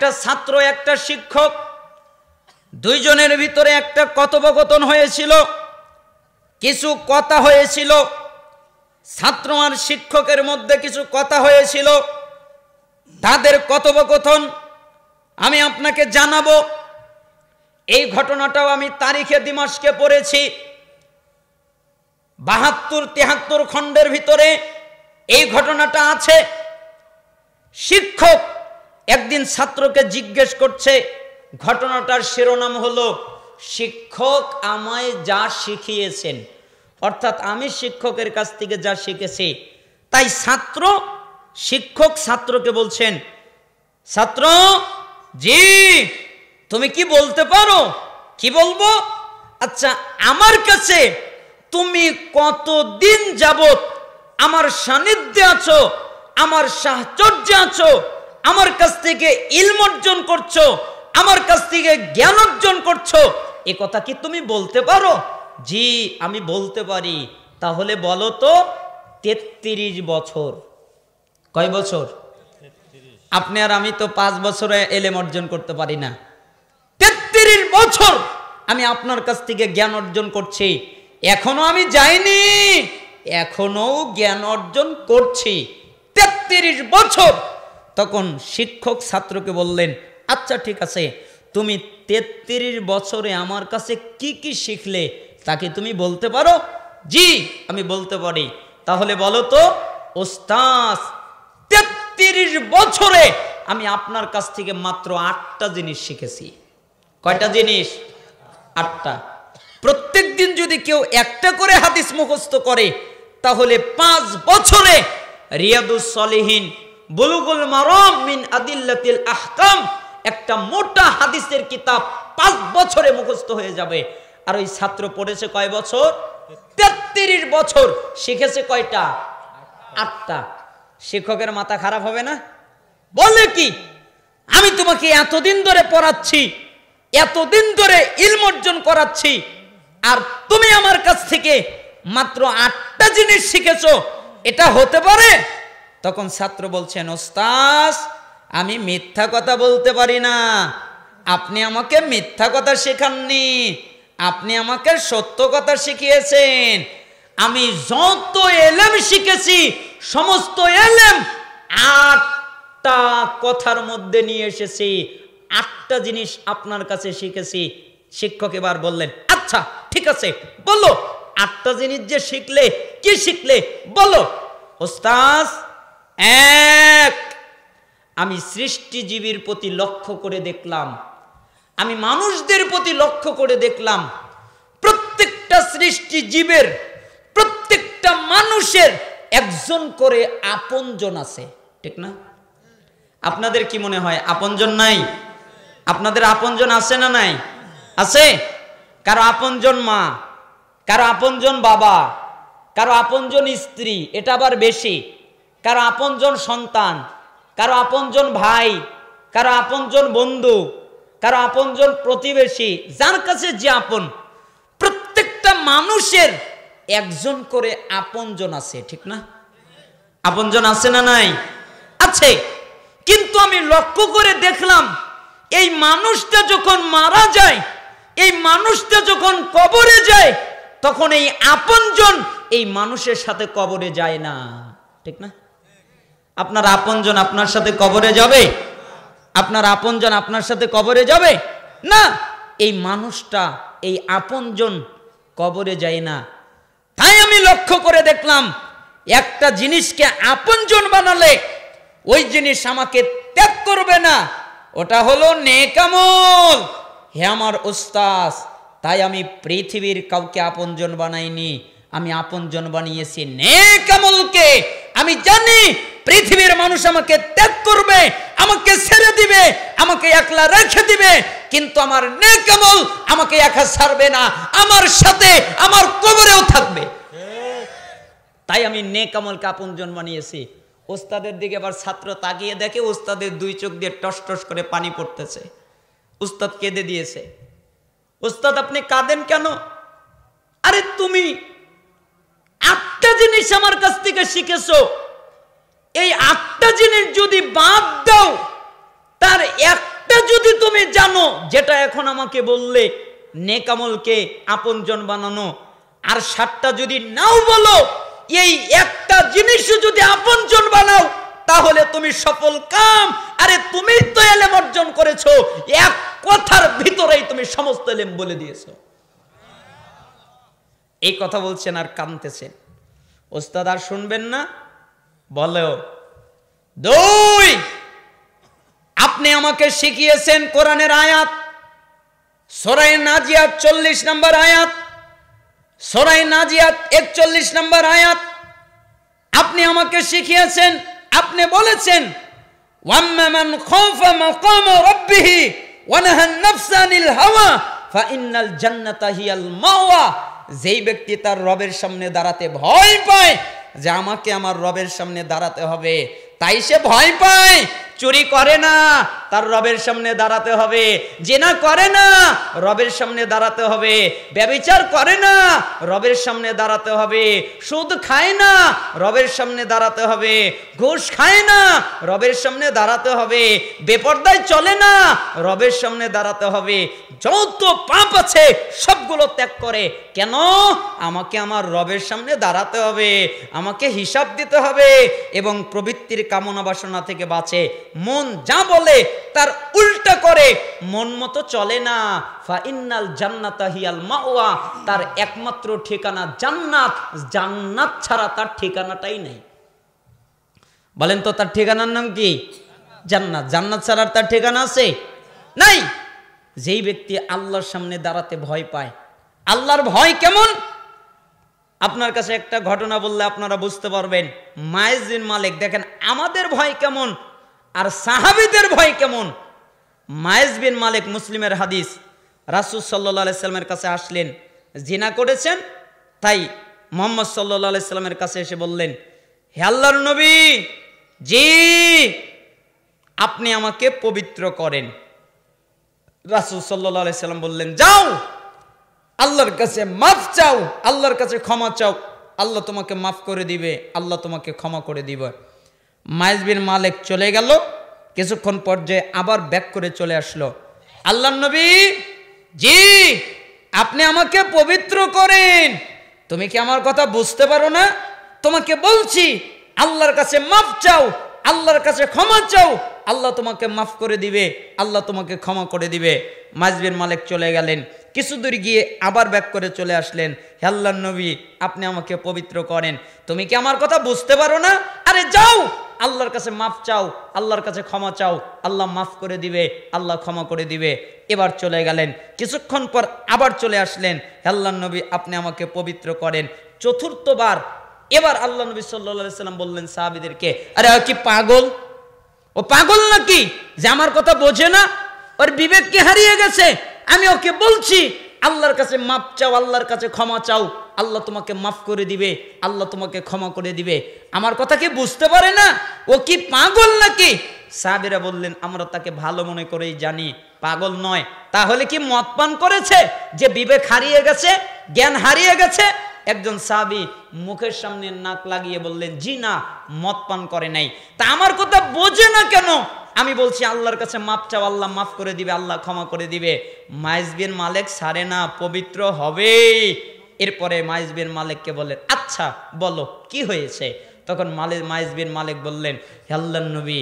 একটা ছাত্র একটা শিক্ষক দুইজনের ভিতরে একটা কথোপকথন হয়েছিল, কিছু কথা হয়েছিল, ছাত্র আর শিক্ষকের মধ্যে কিছু কথা হয়েছিল। তাদের কথোপকথন আমি আপনাকে জানাবো। এই ঘটনাটাও আমি তারিখে দিমাশকে পড়েছি। ৭২-৭৩ খণ্ডের ভিতরে এই ঘটনাটা আছে। শিক্ষক একদিন ছাত্রকে জিজ্ঞেস করছে, ঘটনাটার শিরোনাম হলো শিক্ষক আমায় যা শিখিয়েছেন, অর্থাৎ আমি শিক্ষকের কাছ থেকে যা শিখেছি। তাই শিক্ষক ছাত্রকে বলছেন, ছাত্র জি তুমি কি বলতে পারো? কি বলবো? আচ্ছা, আমার কাছে তুমি কতদিন যাবত আমার সান্নিধ্যে আছো, আমার সাহচর্যে আছো, আমার কাছ থেকে ইলম অর্জন করছো, আমার কাছ থেকে জ্ঞান অর্জন করছো, এ কথা কি তুমি বলতে পারো? জি আমি বলতে পারি। তাহলে বলো তো ৩৩ বছর। কয় বছর? আপনি আর আমি তো 5 বছরে ইলম অর্জন করতে পারি না। ৩৩ বছর আমি আপনার কাছ থেকে জ্ঞান অর্জন করছি, এখনো আমি যাইনি, এখনো জ্ঞান অর্জন করছি। ৩৩ বছর। তখন শিক্ষক ছাত্রকে বললেন, আচ্ছা ঠিক আছে, তুমি ৩৩ বছরে আমার কাছে কি কি শিখলে তাকে তুমি বলতে পারো? জি আমি বলতে পারি। তাহলে বলো তো ওস্তাদ, ৩৩ বছরে আমি আপনার কাছ থেকে মাত্র 8টা জিনিস শিখেছি। কয়টা জিনিস? 8টা। প্রত্যেক দিন যদি কেউ একটা করে হাদিস মুখস্থ করে তাহলে 5 বছরে রিয়াদুস সলিহিন, বুলুগুল মারাম মিন আদিল্লাতিল আহকাম, একটা মোটা হাদিসের কিতাব 5 বছরে মুখস্থ হয়ে যাবে। আর ওই ছাত্র পড়েছে কয় বছর? ৩৩ বছর। শিখেছে কয়টা? 8টা। শিক্ষকের মাথা খারাপ হবে না? বলে কি, আমি তোমাকে এতদিন ধরে পড়াচ্ছি, এতদিন ধরে ইলম অর্জন করাচ্ছি, আর তুমি আমার কাছ থেকে মাত্র 8টা জিনিস শিখেছো, এটা হতে পারে? তখন ছাত্র বলছেন, ওস্তাদ আমি মিথ্যা কথা বলতে পারি না, আপনি আমাকে মিথ্যা কথা শেখাননি, আপনি আমাকে সত্য কথা শিখিয়েছেন। আমি যত ইলম শিখেছি সমস্ত ইলম 8টা কথার মধ্যে নিয়ে এসেছি, 8টা জিনিস আপনার কাছে শিখেছি। শিক্ষক এবার বললেন, আচ্ছা ঠিক আছে বলো 8টা জিনিস যে শিখলে, কি শিখলে বলো? ওস্তাদ, 1, আমি সৃষ্টিজীবীর প্রতি লক্ষ্য করে দেখলাম, আমি মানুষদের প্রতি লক্ষ্য করে দেখলাম, প্রত্যেকটা সৃষ্টিজীবের, প্রত্যেকটা মানুষের একজন করে আপনজন আছে, ঠিক না? আপনাদের কি মনে হয় আপনজন নাই? আপনাদের আপনজন আছে না নাই? আছে। কারো আপনজন মা, কারো আপনজন বাবা, কারো আপনজন স্ত্রী, এটা আবার বেশি, কারো আপনজন সন্তান, কারো আপনজন ভাই, কারো আপনজন বন্ধু, কারো আপনজন প্রতিবেশী, যার কাছে যে আপন। প্রত্যেকটা মানুষের একজন করে আপনজন আছে, ঠিক না? আপনজন আছে না নাই? আছে। কিন্তু আমি লক্ষ্য করে দেখলাম, এই মানুষটা যখন মারা যায়, এই মানুষটা যখন কবরে যায়, তখন এই আপনজন এই মানুষের সাথে কবরে যায় না, ঠিক না? আপনার আপনজন আপনার সাথে কবরে যাবে? আপনার আপনজন আপনার সাথে কবরে যাবে না। এই মানুষটা, এই আপনজন কবরে যায় না। তাই আমি লক্ষ্য করে দেখলাম, একটা জিনিসকে আপনজন বানালে ওই জিনিস আমাকে ত্যাগ করবে না, ওটা হলো নেক আমল। হে আমার ওস্তাদ, তাই আমি পৃথিবীর কাউকে আপনজন বানাইনি, আমি আপনজন বানিয়েছি নেক আমলকে। আমি জানি পৃথিবীর মানুষ আমাকে ত্যাগ করবে, আমাকে ছেড়ে দিবে, আমাকে একলা রেখে দিবে, কিন্তু আমার নেক আমল আমাকে একা ছাড়বে না, আমার সাথে আমার কবরেও থাকবে। তাই আমি নেক আমলকে আপনজন বানিয়েছি। ওস্তাদের দিকে আবার ছাত্র তাকিয়ে দেখে, ওস্তাদের 2 চোখ দিয়ে টস টস করে পানি পড়তেছে। উস্তাদ কেঁদে দিয়েছে। উস্তাদ আপনি কাঁদেন কেন? আরে তুমি 8টা জিনিস আমার কাছ থেকে শিখেছো, এই 8টা জিনিস যদি বাদ দাও, তার তুমি জানো যেটা এখন আমাকে বললে নেক আমলকে আপনজন বানানো, আর 7টা যদি নাও বলো, এই একটা জিনিসও যদি আপনজন বানাও তাহলে তুমি সফল কাম। আরে তুমি তো ইলম অর্জন করেছো, এক কথার ভিতরেই তুমি সমস্ত ইলম বলে দিয়েছো। এই কথা বলছেন আর কাঁদতেছেন। ওস্তাদ আর শুনবেন না? বলো 2, আপনি আমাকে শিখিয়েছেন কোরআনের আয়াত, সূরা নাজিয়াত 40 নম্বর আয়াত, সূরা নাজিয়াত 41 নম্বর আয়াত। আপনি আমাকে শিখিয়েছেন, আপনি বলেছেন ওয়াম্মা মান খাফা মাকাম রাব্বিহি ওয়া নাহান নাফসা আনিল হাওয়া ফাইন্নাল জান্নাতা হিয়াল মাওয়া। যেই ব্যক্তি তার রবের সামনে দাঁড়াতে ভয় পায় যে আমাকে আমার রবের সামনে দাঁড়াতে হবে, তাই সে ভয় পায়, চুরি করে না, তার রবের সামনে দাঁড়াতে হবে, জিনা করে না, রবের সামনে দাঁড়াতে হবে, ব্যভিচার করে না, রবের সামনে দাঁড়াতে হবে, সুদ খায় না, রবের সামনে দাঁড়াতে হবে, ঘুষ খায় না, রবের সামনে দাঁড়াতে হবে, বেপরদায় চলে না, রবের সামনে দাঁড়াতে হবে, যত পাপ আছে সবগুলো ত্যাগ করে। কেন? আমাকে আমার রবের সামনে দাঁড়াতে হবে, আমাকে হিসাব দিতে হবে, এবং প্রবৃত্তির কামনা বাসনা থেকে বাঁচে। মন যা বলে তার উল্টা করে, মন মতো চলে না। ফাইন্নাল জান্নাতা হিয়াল মাওয়া, তার একমাত্র ঠিকানা জান্নাত, জান্নাত ছাড়া তার ঠিকানাটাই নেই। বলেন তো তার ঠিকানার নাম কি? জান্নাত। জান্নাত ছাড়া তার ঠিকানা আছে? নাই। যেই ব্যক্তি আল্লাহর সামনে দাঁড়াতে ভয় পায়, আল্লাহর ভয় কেমন? আপনার কাছে একটা ঘটনা বললে আপনারা বুঝতে পারবেন। মায়েজ বিন মালিক, দেখেন আমাদের ভয় কেমন আর সাহাবীদের ভয় কেমন। মায়েজ বিন মালিক, মুসলিমের হাদিস, রাসূল সাল্লাল্লাহু আলাইহি সাল্লামের কাছে আসলেন, জিনা করেছেন, তাই মুহাম্মদ সাল্লাল্লাহু আলাইহি সাল্লামের কাছে এসে বললেন, হে আল্লাহর নবী, জি আপনি আমাকে পবিত্র করেন। রাসূল সাল্লাল্লাহু আলাইহি সাল্লাম বললেন, যাও আল্লাহর কাছে মাফ চাও, আল্লাহর কাছে ক্ষমা চাও, আল্লাহ তোমাকে মাফ করে দিবে, আল্লাহ তোমাকে ক্ষমা করে দিবে। মায়েজ বিন মালিক চলে গেল, কিছুক্ষণ পর্যায়ে আবার ব্যাক করে চলে আসলো, আল্লাহর নবী, জি আপনি আমাকে পবিত্র করেন। তুমি কি আমার কথা বুঝতে পারো না? তোমাকে বলছি আল্লাহর কাছে মাফ চাও, আল্লাহর কাছে ক্ষমা চাও, আল্লাহ তোমাকে মাফ করে দিবে, আল্লাহ তোমাকে ক্ষমা করে দিবে। মায়েজ বিন মালিক চলে গেলেন, কিছু দূর গিয়ে আবার ব্যাক করে চলে আসলেন, হে আল্লাহর নবী আপনি আমাকে পবিত্র করেন। তুমি কি আমার কথা বুঝতে পারো না? আরে যাও আল্লাহর কাছে মাফ চাও, আল্লাহর কাছে ক্ষমা চাও, আল্লাহ মাফ করে দিবে, আল্লাহ ক্ষমা করে দিবে। এবার চলে গেলেন, কিছুক্ষণ পর আবার চলে আসলেন, হে আল্লাহর নবী আপনি আমাকে পবিত্র করেন। চতুর্থবার এবার আল্লাহ নবী সাল্লাল্লাহু আলাইহি সাল্লাম বললেন সাহাবীদেরকে, আরে কি পাগল? ও পাগল নাকি যে আমার কথা বোঝে না? ওর বিবেক কি হারিয়ে গেছে? আমি ওকে বলছি আল্লাহর কাছে মাফ চাও, আল্লাহর কাছে ক্ষমা চাও, আল্লাহ তোমাকে মাফ করে দিবে, আল্লাহ তোমাকে ক্ষমা করে দিবে। আমার কথা কি বুঝতে পারে না? ও কি পাগল নাকি? সাহাবীরা বললেন, আমরা তাকে ভালো মনে করেই জানি, পাগল নয়। তাহলে কি মদ পান করেছে যে বিবেক হারিয়ে গেছে, জ্ঞান হারিয়ে গেছে? একজন সাহাবী মুখের সামনে নাক লাগিয়ে বললেন, জি না, মদ পান করে নাই। তা আমার কথা বোঝে না কেন? আমি বলছি আল্লাহর কাছে মাফ চাও, আল্লাহ মাফ করে দিবে, আল্লাহ ক্ষমা করে দিবে। মায়েজ বিন মালিক ছাড়ে না, পবিত্র হবে। এরপরে মায়েজ বিন মালিককে বললেন, আচ্ছা বলো কি হয়েছে? তখন মায়েজ বিন মালিক বললেন, হে আল্লাহর নবী,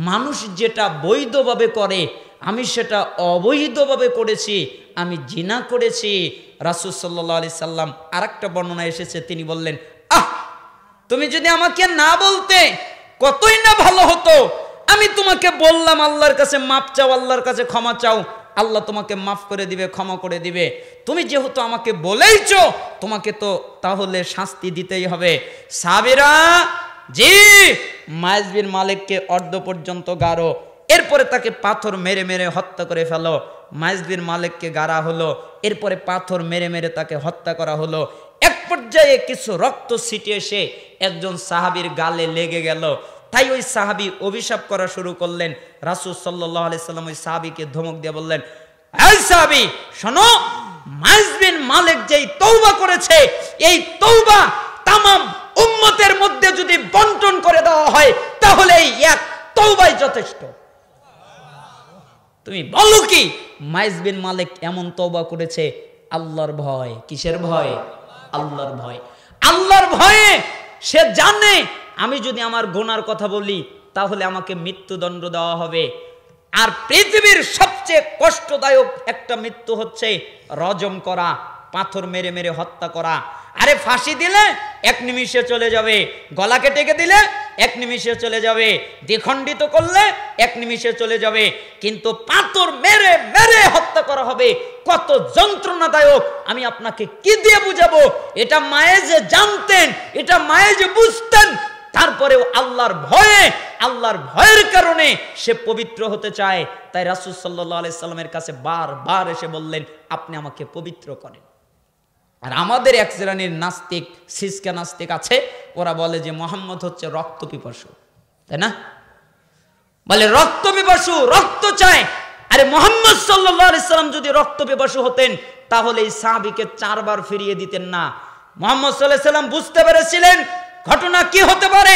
মানুষ যেটা বৈধভাবে করে আমি সেটা অবৈধভাবে করেছি, আমি জিনা করেছি। রাসূল সাল্লাল্লাহু আলাইহি সাল্লাম আরেকটা বর্ণনা এসেছে, তিনি বললেন, আহ তুমি যদি আমাকে না বলতে কতই না ভালো হতো। আমি তোমাকে বললাম আল্লাহর কাছে মাফ চাও, আল্লাহর কাছে ক্ষমা চাও, আল্লাহ তোমাকে মাফ করে দিবে, ক্ষমা করে দিবে। তুমি যেহেতু আমাকে বলেইছো, তোমাকে তো তাহলে শাস্তি দিতেই হবে। সাহাবীরা, জি মায়েজ বিন মালিককে অর্ধ পর্যন্ত গাড়ো, এরপরে তাকে পাথর মেরে মেরে হত্যা করে ফেলো। মায়েজ বিন মালিককে গাড়া হলো, এরপরে পাথর মেরে মেরে তাকে হত্যা করা হলো। এক পর্যায়ে কিছু রক্ত ছিটিয়ে এসে একজন সাহাবীর গালে লেগে গেল। তাই ওই সাহাবী অভিশাপ করা শুরু করলেন। রাসূল সাল্লাল্লাহু আলাইহি সাল্লাম ওই সাহাবীকে ধমক দিয়ে বললেন, এই সাহাবী শোনো, মায়েজ বিন মালিক যেই তওবা করেছে, এই তওবা তামাম উম্মতের মধ্যে যদি বন্টন করে দেওয়া হয় তাহলে এই এক তওবাই যথেষ্ট। তো তুমি বলো কি? মাইজ বিন মালিক এমন তওবা করেছে আল্লাহর ভয়। কিসের ভয়? আল্লাহর ভয়। আল্লাহর ভয়ে সে জানে আমি যদি আমার গুনার কথা বলি তাহলে আমাকে মৃত্যুদণ্ড দেওয়া হবে। আর পৃথিবীর সবচেয়ে কষ্টদায়ক একটা মৃত্যু হচ্ছে রজম করা, পাথর মেরে মেরে হত্যা করা। আরে ফাঁসি দিলে এক নিমিষে চলে যাবে, গলা কেটে দিলে এক নিমিষে চলে যাবে, দ্বিখণ্ডিত করলে এক নিমিষে চলে যাবে, কিন্তু পাথর মেরে মেরে হত্যা করা হবে, কত যন্ত্রণাদায়ক আমি আপনাকে কি দিয়ে বুঝাবো। এটা মায়ে যে জানতেন, এটা মায়ে যে বুঝতেন, তারপরেও আল্লাহর ভয়ে, আল্লাহর ভয়ের কারণে সে পবিত্র হতে চায়। তাই রাসূল সাল্লাল্লাহু আলাইহি সাল্লামের কাছে বারবার এসে বললেন আপনি আমাকে পবিত্র করেন। আর আমাদের এক শ্রেণীর নাস্তিক, সিসকা নাস্তিক আছে, ওরা বলে যে মুহাম্মদ হচ্ছে রক্ত পিপাসু, তাই না? বলে রক্ত পিপাসু, রক্ত চায়। আরে মুহাম্মদ সাল্লাল্লাহু আলাইহি সাল্লাম যদি রক্ত পিপাসু হতেন তাহলে এই সাহাবীকে 4 বার ফিরিয়ে দিতেন না। মুহাম্মদ সাল্লাল্লাহু আলাইহি সাল্লাম বুঝতে পেরেছিলেন ঘটনা কি হতে পারে,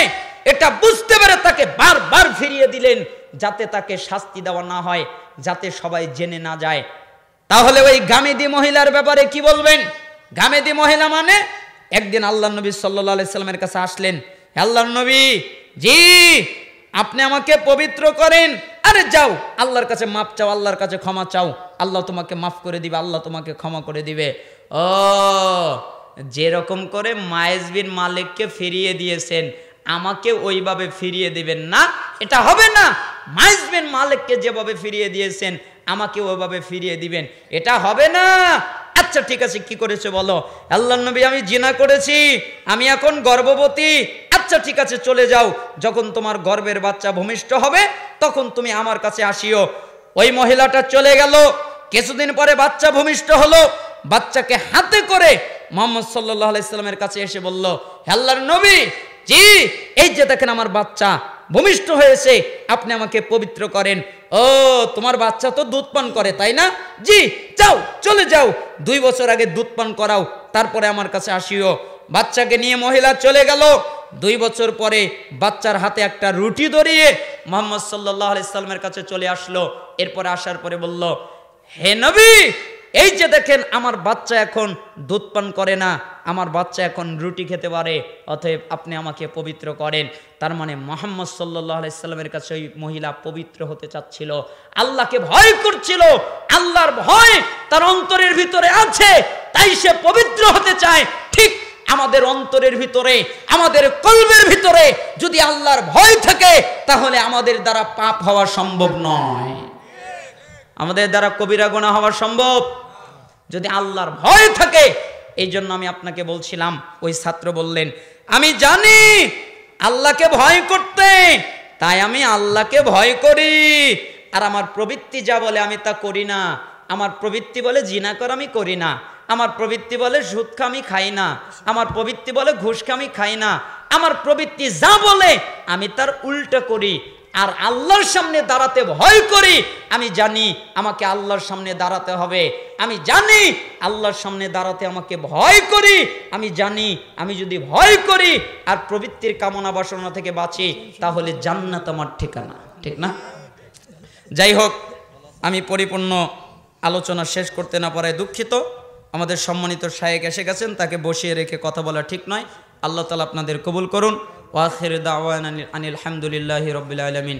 এটা বুঝতে পেরে তাকে বারবার ফিরিয়ে দিলেন যাতে তাকে শাস্তি দেওয়া না হয়, যাতে সবাই জেনে না যায়। তাহলে ওই গামেদি মহিলার ব্যাপারে কি বলবেন? গামেদি মহিলা মানে একদিন আল্লাহর নবী সাল্লাল্লাহু আলাইহি সাল্লামের কাছে আসলেন, আল্লাহর নবী জি আপনি আমাকে পবিত্র করেন। আরে যাও আল্লাহর কাছে মাপ চাও, আল্লাহর কাছে ক্ষমা চাও, আল্লাহ তোমাকে মাফ করে দিবে, আল্লাহ তোমাকে ক্ষমা করে দিবে। ও যেরকম করে মাইজ বিন মালিককে ফিরিয়ে দিয়েছেন আমাকে ওইভাবে ফিরিয়ে দিবেন না, এটা হবে না। মাইজ বিন মালিককে যেভাবে ফিরিয়ে দিয়েছেন আমাকে ওইভাবে ফিরিয়ে দিবেন, এটা হবে না। আচ্ছা ঠিক আছে, কি করেছে বলো? আল্লাহর নবী আমি জিনা করেছি, আমি এখন গর্ভবতী। আচ্ছা ঠিক আছে চলে যাও, যখন তোমার গর্ভের বাচ্চা ভূমিষ্ঠ হবে তখন তুমি আমার কাছে আসিও। ওই মহিলাটা চলে গেল, কিছুদিন পরে বাচ্চা ভূমিষ্ঠ হলো, বাচ্চাকে হাতে করে মুহাম্মদ সাল্লাল্লাহু আলাইহি সাল্লামের কাছে এসে বলল, আল্লাহর নবী জি এই যে দেখেন আমার বাচ্চা ভূমিষ্ঠ হয়েছে, আপনি আমাকে পবিত্র করেন। ও তোমার বাচ্চা তো দুধ পান করে তাই না? জি যাও চলে যাও, 2 বছর আগে দুধ পান করাও, তারপরে আমার কাছে আসিও। বাচ্চাকে নিয়ে মহিলা চলে গেল। 2 বছর পরে বাচ্চার হাতে একটা রুটি ধরিয়ে মুহাম্মদ সাল্লাল্লাহু আলাইহি সাল্লামের কাছে চলে আসলো। এরপরে আসার পরে বলল, হে নবী এই যে দেখেন আমার বাচ্চা এখন দুধ পান করে না, আমার বাচ্চা এখন রুটি খেতে পারে, অতএব আপনি আমাকে পবিত্র করেন। তার মানে মুহাম্মদ সাল্লাল্লাহু আলাইহি সাল্লামের কাছে ওই মহিলা পবিত্র হতে চাচ্ছিল, আল্লাহকে ভয় করছিল, আল্লাহর ভয় তার অন্তরের ভিতরে আছে, তাই সে পবিত্র হতে চায়। ঠিক আমাদের অন্তরের ভিতরে, আমাদের কলবের ভিতরে যদি আল্লাহর ভয় থাকে তাহলে আমাদের দ্বারা পাপ হওয়া সম্ভব নয়, আমাদের দ্বারা কবিরা গুনাহ হওয়া সম্ভব যদি আল্লাহর ভয় থাকে। এই জন্য আমি আপনাকে বলছিলাম, ওই ছাত্র বললেন আমি জানি আল্লাহকে ভয় করতে, তাই আমি আল্লাহকে ভয় করি, আর আমার প্রবৃত্তি যা বলে আমি তা করি না। আমার প্রবৃত্তি বলে জিনা করা আমি করি না, আমার প্রবৃত্তি বলে সুদ খা আমি খাই না, আমার প্রবৃত্তি বলে ঘুষ খা আমি খাই না, আমার প্রবৃত্তি যা বলে আমি তার উল্টা করি। আর আল্লাহর সামনে দাঁড়াতে ভয় করি, আমি জানি আমাকে আল্লাহর সামনে দাঁড়াতে হবে, আমি জানি আল্লাহর সামনে দাঁড়াতে আমাকে ভয় করি, আমি জানি আমি যদি ভয় করি আর প্রবৃত্তির কামনা বাসনা থেকে বাঁচি তাহলে জান্নাত আমার ঠিকানা, ঠিক না? যাই হোক, আমি পরিপূর্ণ আলোচনা শেষ করতে না পারায় দুঃখিত। আমাদের সম্মানিত শায়েখ এসে গেছেন, তাকে বসিয়ে রেখে কথা বলা ঠিক নয়। আল্লাহ তাআলা আপনাদের কবুল করুন। ওয়া আখিরু দাওয়ানা আনিল হামদুলিল্লাহি রাব্বিল আলামিন।